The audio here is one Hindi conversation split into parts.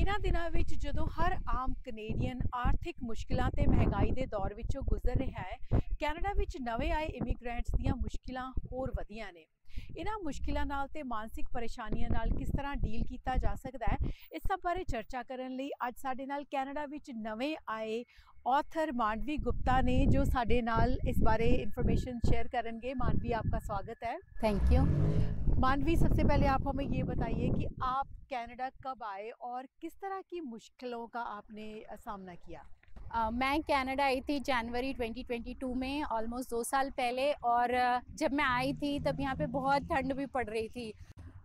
ਇਹਨਾਂ ਦਿਨਾਂ ਵਿੱਚ ਜਦੋਂ ਹਰ ਆਮ ਕੈਨੇਡੀਅਨ ਆਰਥਿਕ ਮੁਸ਼ਕਿਲਾਂ ਤੇ ਮਹਿੰਗਾਈ ਦੇ ਦੌਰ ਵਿੱਚੋਂ ਗੁਜ਼ਰ ਰਿਹਾ ਹੈ, ਕੈਨੇਡਾ ਵਿੱਚ ਨਵੇਂ ਆਏ ਇਮੀਗ੍ਰੈਂਟਸ ਦੀਆਂ ਮੁਸ਼ਕਿਲਾਂ ਹੋਰ ਵਧੀਆਂ ਨੇ। ਇਹਨਾਂ ਮੁਸ਼ਕਿਲਾਂ ਨਾਲ ਤੇ ਮਾਨਸਿਕ ਪਰੇਸ਼ਾਨੀਆਂ ਨਾਲ ਕਿਸ ਤਰ੍ਹਾਂ ਡੀਲ ਕੀਤਾ ਜਾ ਸਕਦਾ ਹੈ, ਇਸ ਸਭ ਬਾਰੇ ਚਰਚਾ ਕਰਨ ਲਈ ਅੱਜ ਸਾਡੇ ਨਾਲ ਕੈਨੇਡਾ ਵਿੱਚ ਨਵੇਂ ਆਏ ऑथर मानवी गुप्ता ने जो साढ़े नाल इस बारे इन्फॉर्मेशन शेयर करेंगे। मानवी, आपका स्वागत है। Thank you. मानवी, सबसे पहले आप हमें ये बताइए कि आप कनाडा कब आए और किस तरह की मुश्किलों का आपने सामना किया। मैं कनाडा आई थी जनवरी 2022 में, ऑलमोस्ट 2 साल पहले। और जब मैं आई थी तब यहाँ पे बहुत ठंड भी पड़ रही थी।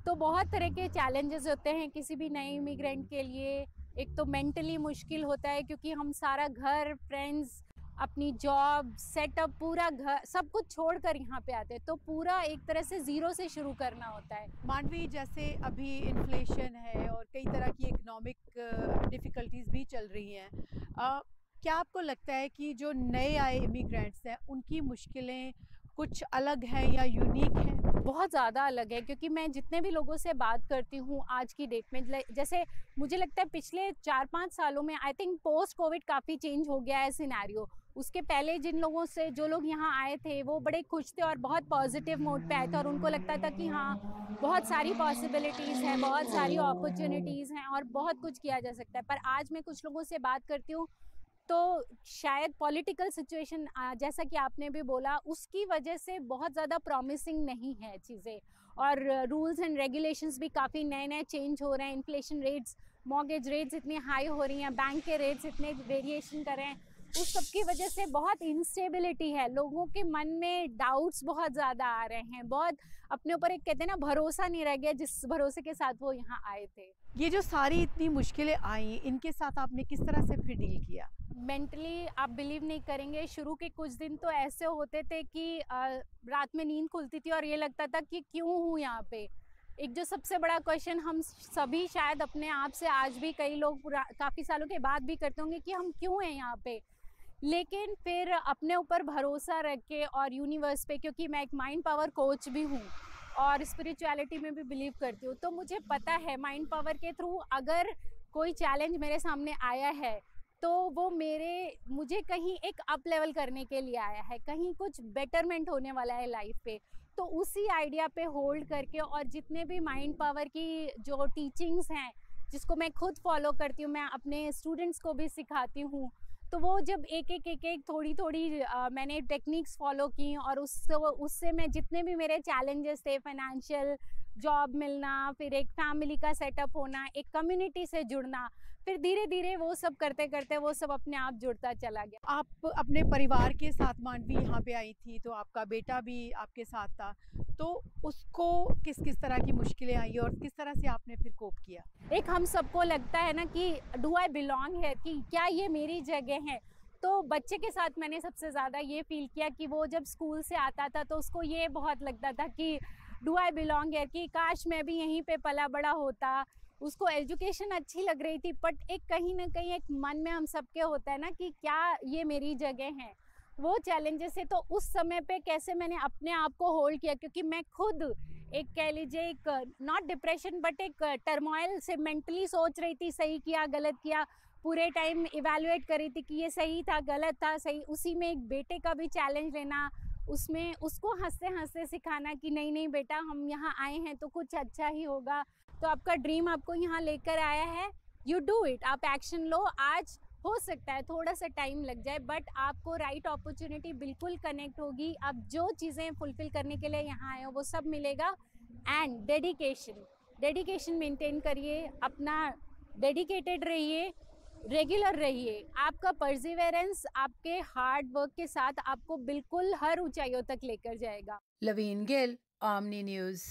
तो बहुत तरह के चैलेंजेस होते हैं किसी भी नए इमिग्रेंट के लिए। एक तो मेंटली मुश्किल होता है क्योंकि हम सारा घर, फ्रेंड्स, अपनी जॉब, सेटअप, पूरा घर सब कुछ छोड़कर यहाँ पे आते हैं, तो पूरा एक तरह से ज़ीरो से शुरू करना होता है। मानवी, जैसे अभी इन्फ्लेशन है और कई तरह की इकोनॉमिक डिफ़िकल्टीज़ भी चल रही हैं, क्या आपको लगता है कि जो नए आए इमिग्रेंट्स हैं उनकी मुश्किलें कुछ अलग हैं या यूनिक हैं? बहुत ज़्यादा अलग है, क्योंकि मैं जितने भी लोगों से बात करती हूँ आज की डेट में, जैसे मुझे लगता है पिछले 4-5 सालों में आई थिंक पोस्ट कोविड काफ़ी चेंज हो गया है सिनेरियो। उसके पहले जिन लोगों से जो लोग यहाँ आए थे वो बड़े खुश थे और बहुत पॉजिटिव मोड पे आए थे, और उनको लगता था कि हाँ, बहुत सारी पॉसिबिलिटीज़ हैं, बहुत सारी अपॉर्चुनिटीज़ हैं और बहुत कुछ किया जा सकता है। पर आज मैं कुछ लोगों से बात करती हूँ तो शायद पॉलिटिकल सिचुएशन, जैसा कि आपने भी बोला, उसकी वजह से बहुत ज़्यादा प्रॉमिसिंग नहीं है चीज़ें। और रूल्स एंड रेगुलेशंस भी काफ़ी नए नए चेंज हो रहे हैं। इन्फ्लेशन रेट्स, मॉर्गेज रेट्स इतनी हाई हो रही हैं, बैंक के रेट्स इतने वेरिएशन कर रहे हैं। उस सब की वजह से बहुत इंस्टेबिलिटी है, लोगों के मन में डाउट्स बहुत ज़्यादा आ रहे हैं। बहुत अपने ऊपर एक कहते हैं ना, भरोसा नहीं रह गया जिस भरोसे के साथ वो यहाँ आए थे। ये जो सारी इतनी मुश्किलें आई, इनके साथ आपने किस तरह से फिर डील किया? मेंटली आप बिलीव नहीं करेंगे, शुरू के कुछ दिन तो ऐसे होते थे कि रात में नींद खुलती थी और ये लगता था कि क्यों हूँ यहाँ पे। एक जो सबसे बड़ा क्वेश्चन हम सभी शायद अपने आप से आज भी कई लोग काफ़ी सालों के बाद भी करते होंगे कि हम क्यों हैं यहाँ पे। लेकिन फिर अपने ऊपर भरोसा रख के और यूनिवर्स पे, क्योंकि मैं एक माइंड पावर कोच भी हूँ और स्पिरिचुअलिटी में भी बिलीव करती हूँ, तो मुझे पता है माइंड पावर के थ्रू अगर कोई चैलेंज मेरे सामने आया है तो वो मुझे कहीं एक अप लेवल करने के लिए आया है, कहीं कुछ बेटरमेंट होने वाला है लाइफ पे। तो उसी आइडिया पे होल्ड करके, और जितने भी माइंड पावर की जो टीचिंग्स हैं जिसको मैं खुद फॉलो करती हूँ, मैं अपने स्टूडेंट्स को भी सिखाती हूँ, तो वो जब एक थोड़ी थोड़ी मैंने टेक्निक्स फॉलो की, और उससे मैं जितने भी मेरे चैलेंजेस थे, फाइनेंशियल, जॉब मिलना, फिर एक फैमिली का सेटअप होना, एक कम्युनिटी से जुड़ना, फिर धीरे धीरे वो सब करते करते वो सब अपने आप जुड़ता चला गया। आप अपने परिवार के साथ मानवी यहाँ पे आई थी, तो आपका बेटा भी आपके साथ था, तो उसको किस किस तरह की मुश्किलें आई और किस तरह से आपने फिर कोप किया? एक हम सबको लगता है ना कि डू आई बिलोंग है, कि क्या ये मेरी जगह है। तो बच्चे के साथ मैंने सबसे ज़्यादा ये फील किया कि वो जब स्कूल से आता था तो उसको ये बहुत लगता था कि डू आई बिलोंग है, कि काश मैं भी यहीं पे पला बड़ा होता। उसको एजुकेशन अच्छी लग रही थी, बट एक कहीं ना कहीं एक मन में हम सबके होता है ना कि क्या ये मेरी जगह है। वो चैलेंजेस है, तो उस समय पे कैसे मैंने अपने आप को होल्ड किया, क्योंकि मैं खुद एक कह लीजिए एक नॉट डिप्रेशन बट एक टर्मोइल से मेंटली सोच रही थी, सही किया गलत किया, पूरे टाइम इवैल्यूएट कर रही थी कि ये सही था गलत था सही। उसी में एक बेटे का भी चैलेंज लेना, उसमें उसको हंसते हंसते सिखाना कि नहीं नहीं बेटा, हम यहाँ आए हैं तो कुछ अच्छा ही होगा, तो आपका ड्रीम आपको यहाँ लेकर आया है, यू डू इट, आप एक्शन लो। आज हो सकता है थोड़ा सा टाइम लग जाए, बट आपको राइट अपॉर्चुनिटी बिल्कुल कनेक्ट होगी। आप जो चीज़ें फुलफिल करने के लिए यहाँ आए हो वो सब मिलेगा। एंड डेडिकेशन मेंटेन करिए, अपना डेडिकेटेड रहिए, रेगुलर रहिए। आपका परसिवेरेंस आपके हार्ड वर्क के साथ आपको बिल्कुल हर ऊंचाइयों तक लेकर जाएगा। लवीन गिल, ओमनी न्यूज़।